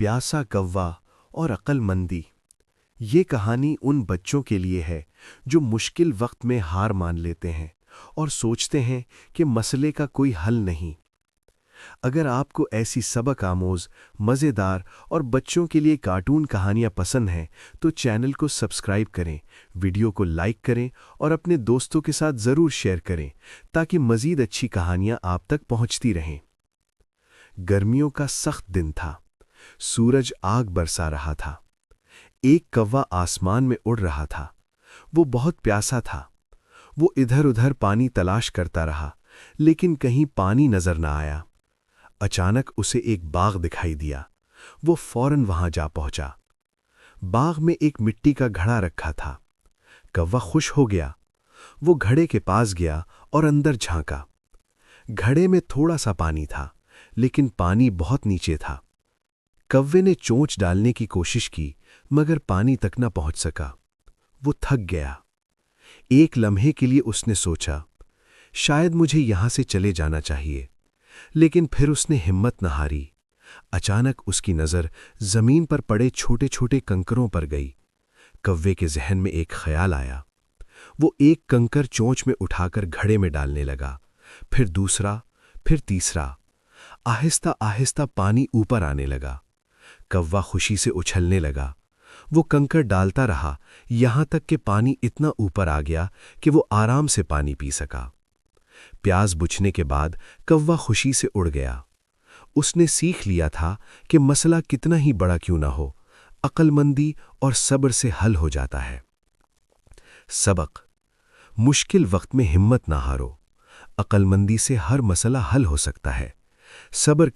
प्यासा कौवा और अक्लमंदी। ये कहानी उन बच्चों के लिए है जो मुश्किल वक्त में हार मान लेते हैं और सोचते हैं कि मसले का कोई हल नहीं। अगर आपको ऐसी सबक आमोज, मज़ेदार और बच्चों के लिए कार्टून कहानियाँ पसंद हैं तो चैनल को सब्सक्राइब करें, वीडियो को लाइक करें और अपने दोस्तों के साथ ज़रूर शेयर करें ताकि मज़ीद अच्छी कहानियाँ आप तक पहुँचती रहें। गर्मियों का सख्त दिन था। सूरज आग बरसा रहा था। एक कौवा आसमान में उड़ रहा था। वो बहुत प्यासा था। वो इधर-उधर पानी तलाश करता रहा, लेकिन कहीं पानी नजर न आया। अचानक उसे एक बाग दिखाई दिया। वो फौरन वहां जा पहुंचा। बाग में एक मिट्टी का घड़ा रखा था। कौवा खुश हो गया। वो घड़े के पास गया और अंदर झांका। घड़े में थोड़ा सा पानी था, लेकिन पानी बहुत नीचे था। कौवे ने चोंच डालने की कोशिश की, मगर पानी तक न पहुंच सका। वो थक गया। एक लम्हे के लिए उसने सोचा, शायद मुझे यहां से चले जाना चाहिए, लेकिन फिर उसने हिम्मत न हारी। अचानक उसकी नज़र जमीन पर पड़े छोटे छोटे कंकरों पर गई। कौवे के जहन में एक ख्याल आया। वो एक कंकर चोंच में उठाकर घड़े में डालने लगा, फिर दूसरा, फिर तीसरा। आहिस्ता आहिस्ता पानी ऊपर आने लगा। कौवा खुशी से उछलने लगा। वो कंकर डालता रहा, यहां तक कि पानी इतना ऊपर आ गया कि वो आराम से पानी पी सका। प्यास बुझने के बाद कौवा खुशी से उड़ गया। उसने सीख लिया था कि मसला कितना ही बड़ा क्यों ना हो, अक्लमंदी और सब्र से हल हो जाता है। सबक: मुश्किल वक्त में हिम्मत ना हारो। अक्लमंदी से हर मसला हल हो सकता है। सब्र